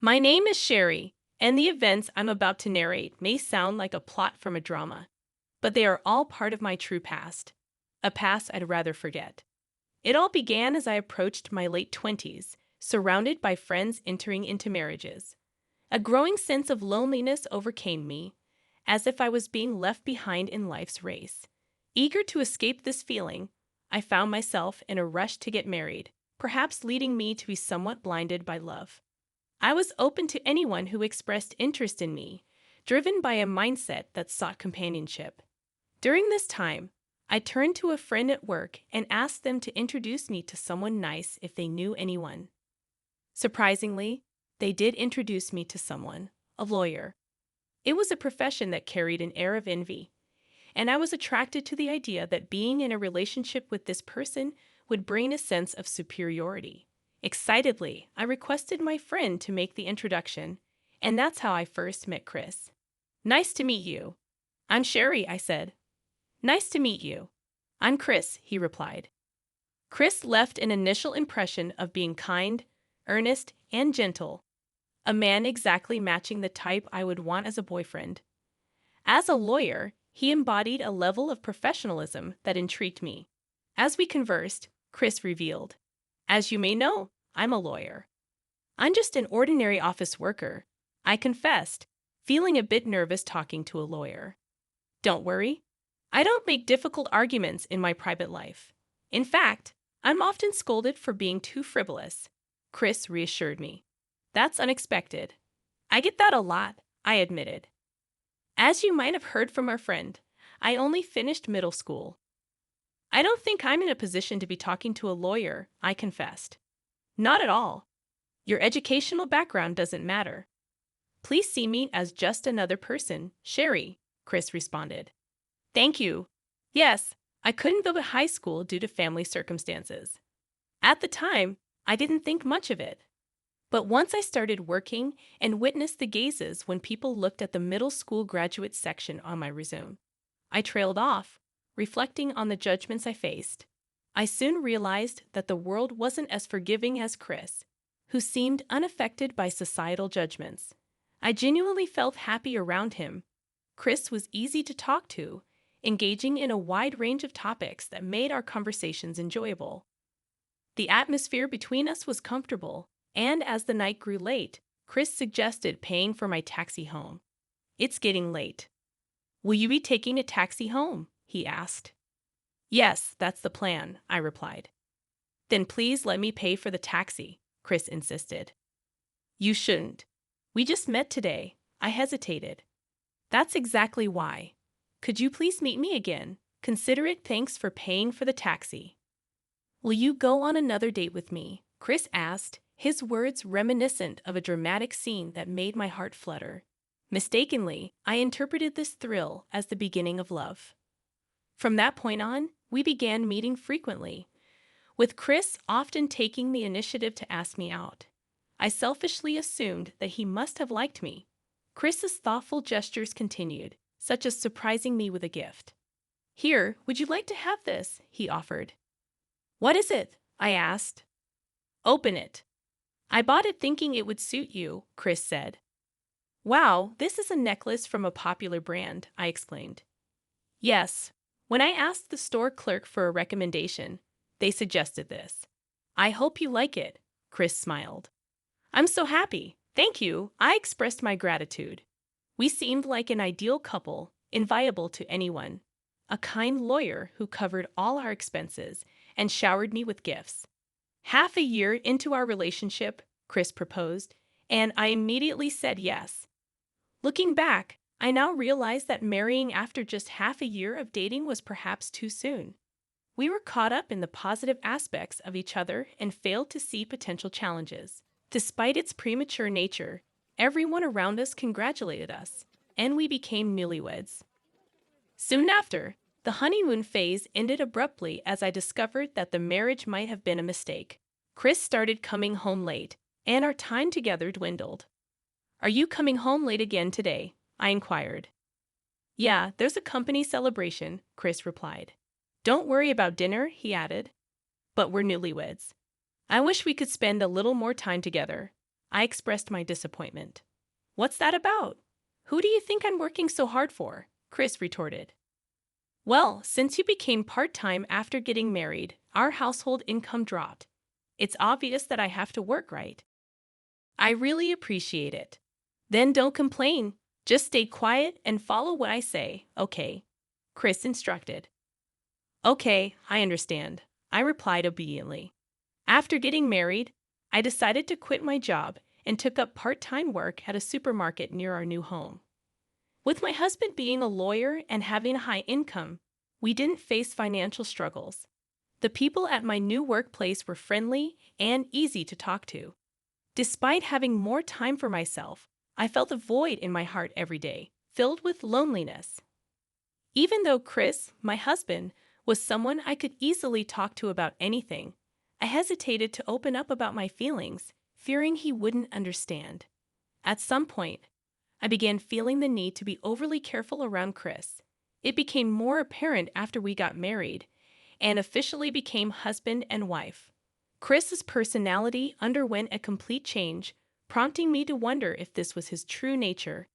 My name is Sherry, and the events I'm about to narrate may sound like a plot from a drama, but they are all part of my true past, a past I'd rather forget. It all began as I approached my late 20s, surrounded by friends entering into marriages. A growing sense of loneliness overcame me, as if I was being left behind in life's race. Eager to escape this feeling, I found myself in a rush to get married, perhaps leading me to be somewhat blinded by love. I was open to anyone who expressed interest in me, driven by a mindset that sought companionship. During this time, I turned to a friend at work and asked them to introduce me to someone nice if they knew anyone. Surprisingly, they did introduce me to someone, a lawyer. It was a profession that carried an air of envy, and I was attracted to the idea that being in a relationship with this person would bring a sense of superiority. Excitedly, I requested my friend to make the introduction, and that's how I first met Chris. Nice to meet you. I'm Sherry, I said. Nice to meet you. I'm Chris, he replied. Chris left an initial impression of being kind, earnest, and gentle, a man exactly matching the type I would want as a boyfriend. As a lawyer, he embodied a level of professionalism that intrigued me. As we conversed, Chris revealed, "As you may know, I'm a lawyer. I'm just an ordinary office worker," I confessed, feeling a bit nervous talking to a lawyer. "Don't worry. I don't make difficult arguments in my private life. In fact, I'm often scolded for being too frivolous," Chris reassured me. "That's unexpected." "I get that a lot," I admitted. "As you might have heard from our friend, I only finished middle school." "I don't think I'm in a position to be talking to a lawyer," I confessed. "Not at all. Your educational background doesn't matter. Please see me as just another person, Sherry," Chris responded. "Thank you. Yes, I couldn't go to high school due to family circumstances. At the time, I didn't think much of it. But once I started working and witnessed the gazes when people looked at the middle school graduate section on my resume, I trailed off, reflecting on the judgments I faced. I soon realized that the world wasn't as forgiving as Chris, who seemed unaffected by societal judgments. I genuinely felt happy around him. Chris was easy to talk to, engaging in a wide range of topics that made our conversations enjoyable. The atmosphere between us was comfortable, and as the night grew late, Chris suggested paying for my taxi home. "It's getting late. Will you be taking a taxi home?" he asked. "Yes, that's the plan," I replied. "Then please let me pay for the taxi," Chris insisted. "You shouldn't. We just met today," I hesitated. "That's exactly why. Could you please meet me again? Considerate thanks for paying for the taxi." "Will you go on another date with me?" Chris asked, his words reminiscent of a dramatic scene that made my heart flutter. Mistakenly, I interpreted this thrill as the beginning of love. From that point on, we began meeting frequently, with Chris often taking the initiative to ask me out. I selfishly assumed that he must have liked me. Chris's thoughtful gestures continued, such as surprising me with a gift. "Here, would you like to have this?" he offered. "What is it?" I asked. "Open it." "I bought it thinking it would suit you," Chris said. "Wow, this is a necklace from a popular brand," I exclaimed. "Yes. When I asked the store clerk for a recommendation, they suggested this." "I hope you like it," Chris smiled. "I'm so happy. Thank you." I expressed my gratitude. We seemed like an ideal couple, inviolable to anyone. A kind lawyer who covered all our expenses and showered me with gifts. Half a year into our relationship, Chris proposed, and I immediately said yes. Looking back, I now realize that marrying after just half a year of dating was perhaps too soon. We were caught up in the positive aspects of each other and failed to see potential challenges. Despite its premature nature, everyone around us congratulated us, and we became newlyweds. Soon after, the honeymoon phase ended abruptly as I discovered that the marriage might have been a mistake. Chris started coming home late, and our time together dwindled. "Are you coming home late again today?" I inquired. "Yeah, there's a company celebration," Chris replied. "Don't worry about dinner," he added. "But we're newlyweds. I wish we could spend a little more time together." I expressed my disappointment. What's that about? Who do you think I'm working so hard for? Chris retorted. Well, since you became part-time after getting married, our household income dropped. It's obvious that I have to work, right? I really appreciate it. Then don't complain. Just stay quiet and follow what I say, okay? Chris instructed. Okay, I understand. I replied obediently. After getting married, I decided to quit my job and took up part-time work at a supermarket near our new home. With my husband being a lawyer and having a high income, we didn't face financial struggles. The people at my new workplace were friendly and easy to talk to. Despite having more time for myself, I felt a void in my heart every day, filled with loneliness. Even though Chris, my husband, was someone I could easily talk to about anything, I hesitated to open up about my feelings, fearing he wouldn't understand. At some point, I began feeling the need to be overly careful around Chris. It became more apparent after we got married and officially became husband and wife. Chris's personality underwent a complete change, prompting me to wonder if this was his true nature.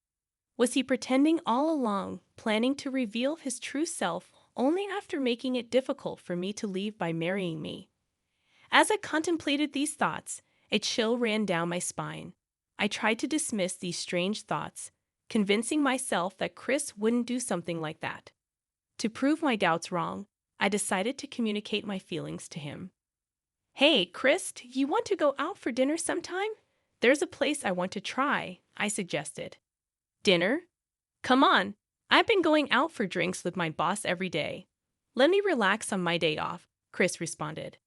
Was he pretending all along, planning to reveal his true self only after making it difficult for me to leave by marrying me? As I contemplated these thoughts, a chill ran down my spine. I tried to dismiss these strange thoughts, convincing myself that Chris wouldn't do something like that. To prove my doubts wrong, I decided to communicate my feelings to him. Hey, Chris, do you want to go out for dinner sometime? There's a place I want to try, I suggested. Dinner? Come on, I've been going out for drinks with my boss every day. Let me relax on my day off, Chris responded.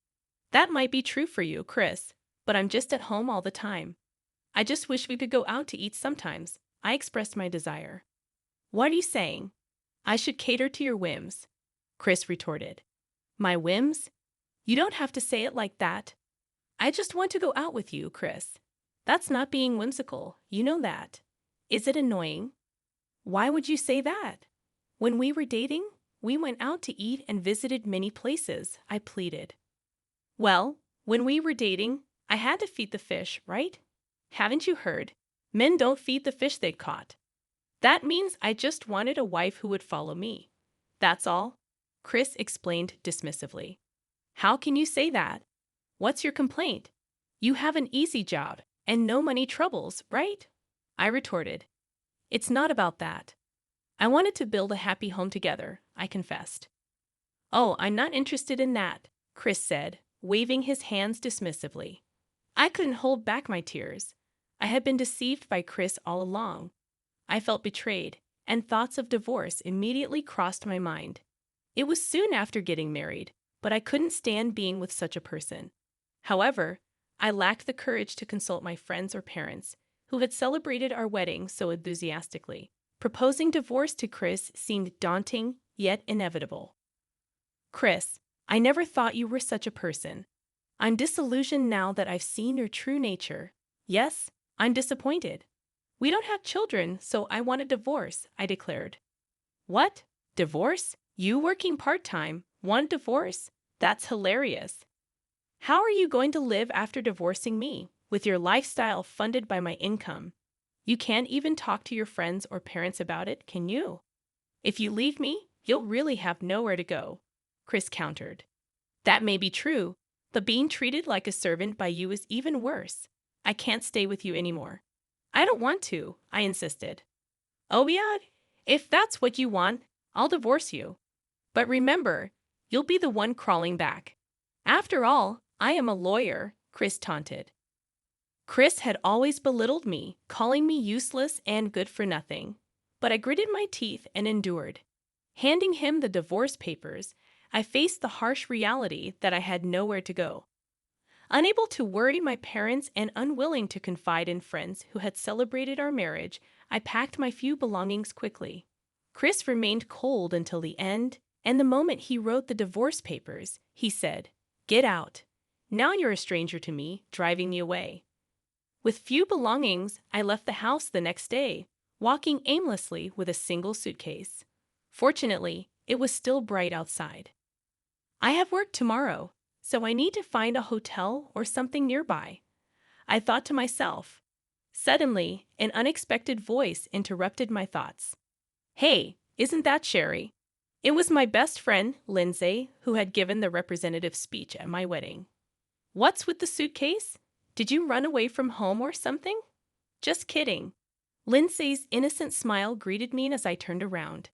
That might be true for you, Chris, but I'm just at home all the time. I just wish we could go out to eat sometimes. I expressed my desire. What are you saying? I should cater to your whims, Chris retorted. My whims? You don't have to say it like that. I just want to go out with you, Chris. That's not being whimsical, you know that. Is it annoying? Why would you say that? When we were dating, we went out to eat and visited many places, I pleaded. Well, when we were dating, I had to feed the fish, right? Haven't you heard? Men don't feed the fish they caught. That means I just wanted a wife who would follow me. That's all, Chris explained dismissively. How can you say that? What's your complaint? You have an easy job and no money troubles, right? I retorted. It's not about that. I wanted to build a happy home together, I confessed. Oh, I'm not interested in that, Chris said, waving his hands dismissively. I couldn't hold back my tears. I had been deceived by Chris all along. I felt betrayed, and thoughts of divorce immediately crossed my mind. It was soon after getting married, but I couldn't stand being with such a person. However, I lacked the courage to consult my friends or parents, who had celebrated our wedding so enthusiastically. Proposing divorce to Chris seemed daunting, yet inevitable. Chris, I never thought you were such a person. I'm disillusioned now that I've seen your true nature. Yes, I'm disappointed. We don't have children, so I want a divorce, I declared. What? Divorce? You working part-time, want a divorce? That's hilarious. How are you going to live after divorcing me, with your lifestyle funded by my income? You can't even talk to your friends or parents about it, can you? If you leave me, you'll really have nowhere to go, Chris countered. That may be true, but being treated like a servant by you is even worse. I can't stay with you anymore. I don't want to, I insisted. Oh yeah, if that's what you want, I'll divorce you. But remember, you'll be the one crawling back. After all, I am a lawyer, Chris taunted. Chris had always belittled me, calling me useless and good for nothing. But I gritted my teeth and endured. Handing him the divorce papers, I faced the harsh reality that I had nowhere to go. Unable to worry my parents and unwilling to confide in friends who had celebrated our marriage, I packed my few belongings quickly. Chris remained cold until the end, and the moment he wrote the divorce papers, he said, "Get out. Now you're a stranger to me, driving me away." With few belongings, I left the house the next day, walking aimlessly with a single suitcase. Fortunately, it was still bright outside. I have work tomorrow, so I need to find a hotel or something nearby. I thought to myself. Suddenly, an unexpected voice interrupted my thoughts. Hey, isn't that Sherry? It was my best friend, Lindsay, who had given the representative speech at my wedding. What's with the suitcase? Did you run away from home or something? Just kidding. Lindsay's innocent smile greeted me as I turned around.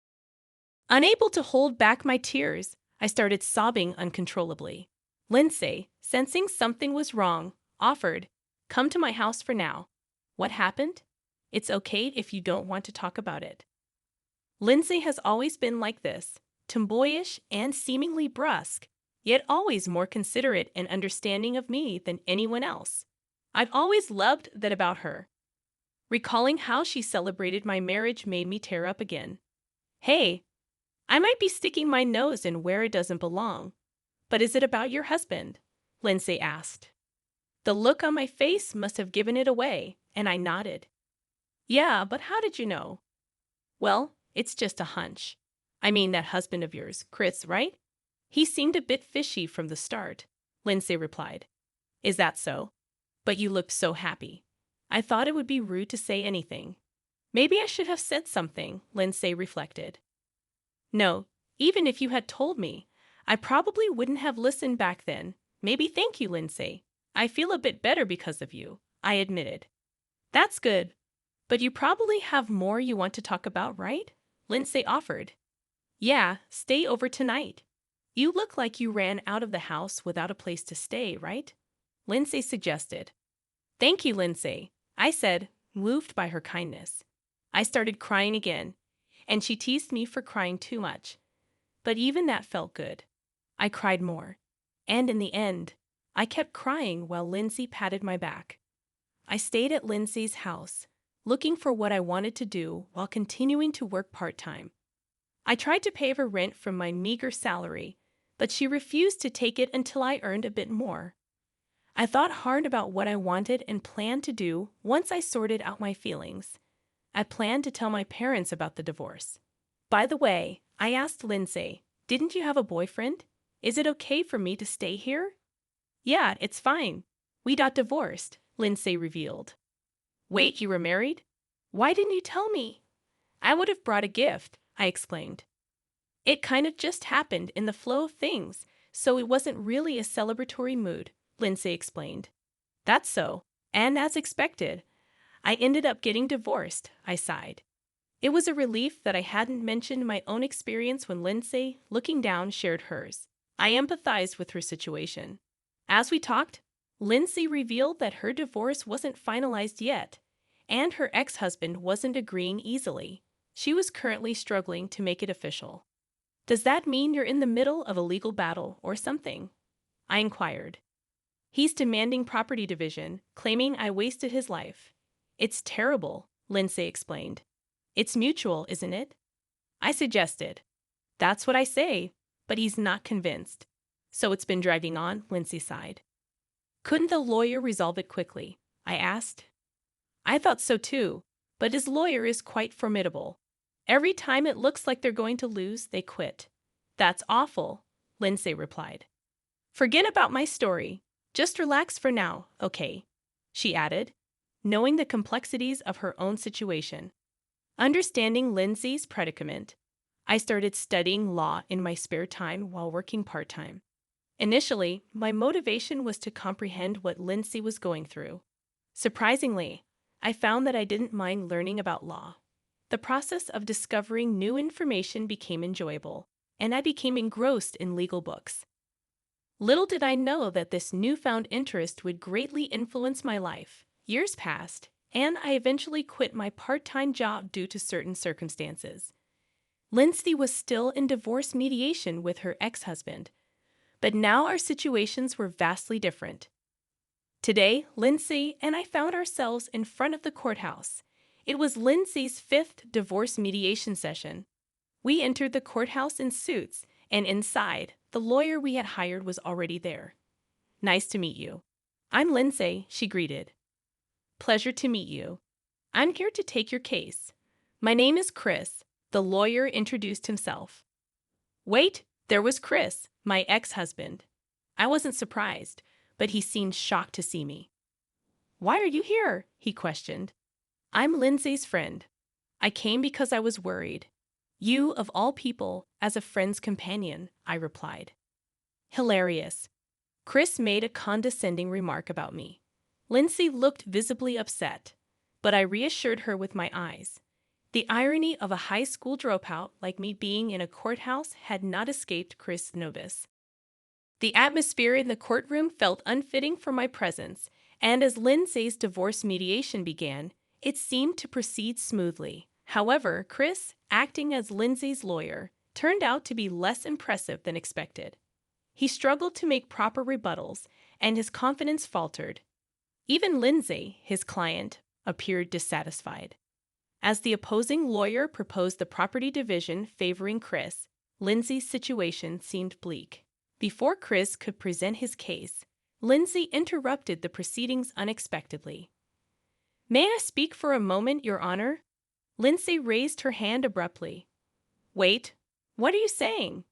Unable to hold back my tears, I started sobbing uncontrollably. Lindsay, sensing something was wrong, offered, "Come to my house for now." What happened? It's okay if you don't want to talk about it. Lindsay has always been like this, tomboyish and seemingly brusque, yet always more considerate and understanding of me than anyone else. I've always loved that about her. Recalling how she celebrated my marriage made me tear up again. Hey, I might be sticking my nose in where it doesn't belong, but is it about your husband? Lindsay asked. The look on my face must have given it away, and I nodded. Yeah, but how did you know? Well, it's just a hunch. I mean, that husband of yours, Chris, right? He seemed a bit fishy from the start, Lindsay replied. Is that so? But you looked so happy. I thought it would be rude to say anything. Maybe I should have said something, Lindsay reflected. No, even if you had told me, I probably wouldn't have listened back then. Maybe thank you, Lindsay. I feel a bit better because of you, I admitted. That's good. But you probably have more you want to talk about, right? Lindsay offered. Yeah, stay over tonight. You look like you ran out of the house without a place to stay, right? Lindsay suggested. Thank you, Lindsay, I said, moved by her kindness. I started crying again, and she teased me for crying too much. But even that felt good. I cried more. And in the end, I kept crying while Lindsay patted my back. I stayed at Lindsay's house, looking for what I wanted to do while continuing to work part-time. I tried to pay her rent from my meager salary, but she refused to take it until I earned a bit more. I thought hard about what I wanted and planned to do once I sorted out my feelings. I planned to tell my parents about the divorce. By the way, I asked Lindsay, didn't you have a boyfriend? Is it okay for me to stay here? Yeah, it's fine. We got divorced, Lindsay revealed. Wait, you were married? Why didn't you tell me? I would have brought a gift, I explained. It kind of just happened in the flow of things, so it wasn't really a celebratory mood, Lindsay explained. That's so, and as expected, I ended up getting divorced, I sighed. It was a relief that I hadn't mentioned my own experience when Lindsay, looking down, shared hers. I empathized with her situation. As we talked, Lindsay revealed that her divorce wasn't finalized yet, and her ex-husband wasn't agreeing easily. She was currently struggling to make it official. Does that mean you're in the middle of a legal battle or something? I inquired. He's demanding property division, claiming I wasted his life. It's terrible, Lindsay explained. It's mutual, isn't it? I suggested. That's what I say, but he's not convinced. So it's been dragging on, Lindsay sighed. Couldn't the lawyer resolve it quickly? I asked. I thought so too, but his lawyer is quite formidable. Every time it looks like they're going to lose, they quit. That's awful, Lindsay replied. Forget about my story. Just relax for now, okay? She added, knowing the complexities of her own situation. Understanding Lindsay's predicament, I started studying law in my spare time while working part-time. Initially, my motivation was to comprehend what Lindsay was going through. Surprisingly, I found that I didn't mind learning about law. The process of discovering new information became enjoyable, and I became engrossed in legal books. Little did I know that this newfound interest would greatly influence my life. Years passed, and I eventually quit my part-time job due to certain circumstances. Lindsay was still in divorce mediation with her ex-husband, but now our situations were vastly different. Today, Lindsay and I found ourselves in front of the courthouse. It was Lindsay's 5th divorce mediation session. We entered the courthouse in suits, and inside, the lawyer we had hired was already there. Nice to meet you. I'm Lindsay, she greeted. Pleasure to meet you. I'm here to take your case. My name is Chris, the lawyer introduced himself. Wait, there was Chris, my ex-husband. I wasn't surprised, but he seemed shocked to see me. Why are you here? He questioned. I'm Lindsay's friend. I came because I was worried. You, of all people, as a friend's companion, I replied. Hilarious. Chris made a condescending remark about me. Lindsay looked visibly upset, but I reassured her with my eyes. The irony of a high school dropout like me being in a courthouse had not escaped Chris' notice. The atmosphere in the courtroom felt unfitting for my presence, and as Lindsay's divorce mediation began, it seemed to proceed smoothly. However, Chris, acting as Lindsay's lawyer, turned out to be less impressive than expected. He struggled to make proper rebuttals, and his confidence faltered. Even Lindsay, his client, appeared dissatisfied. As the opposing lawyer proposed the property division favoring Chris, Lindsay's situation seemed bleak. Before Chris could present his case, Lindsay interrupted the proceedings unexpectedly. May I speak for a moment, Your Honor? Lindsay raised her hand abruptly. Wait, what are you saying?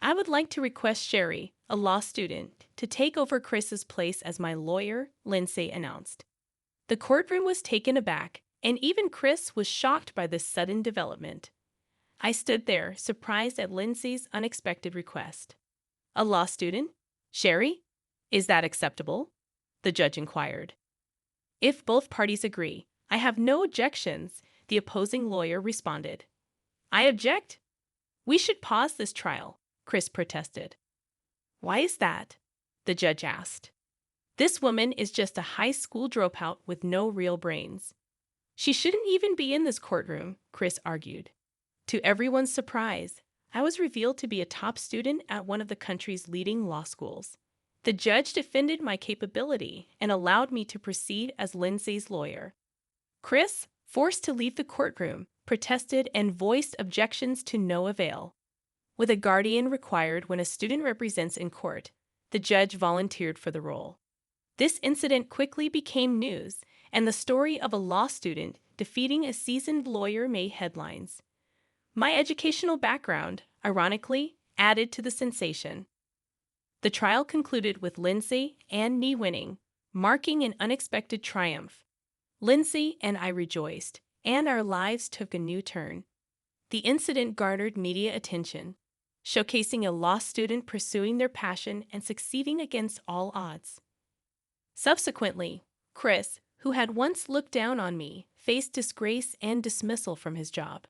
I would like to request Sherry, a law student, to take over Chris's place as my lawyer, Lindsay announced. The courtroom was taken aback, and even Chris was shocked by this sudden development. I stood there, surprised at Lindsay's unexpected request. A law student? Sherry? Is that acceptable? The judge inquired. If both parties agree, I have no objections, the opposing lawyer responded. I object. We should pause this trial, Chris protested. Why is that? The judge asked. This woman is just a high school dropout with no real brains. She shouldn't even be in this courtroom, Chris argued. To everyone's surprise, I was revealed to be a top student at one of the country's leading law schools. The judge defended my capability and allowed me to proceed as Lindsay's lawyer. Chris, forced to leave the courtroom, protested and voiced objections to no avail. With a guardian required when a student represents in court, the judge volunteered for the role. This incident quickly became news, and the story of a law student defeating a seasoned lawyer made headlines. My educational background, ironically, added to the sensation. The trial concluded with Lindsay and me winning, marking an unexpected triumph. Lindsay and I rejoiced, and our lives took a new turn. The incident garnered media attention, showcasing a law student pursuing their passion and succeeding against all odds. Subsequently, Chris, who had once looked down on me, faced disgrace and dismissal from his job.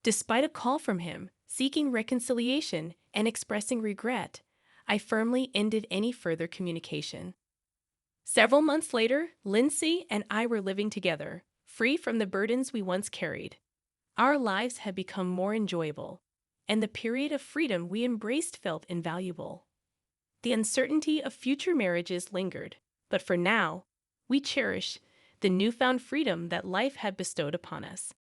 Despite a call from him, seeking reconciliation and expressing regret, I firmly ended any further communication. Several months later, Lindsay and I were living together, free from the burdens we once carried. Our lives had become more enjoyable, and the period of freedom we embraced felt invaluable. The uncertainty of future marriages lingered, but for now, we cherish the newfound freedom that life had bestowed upon us.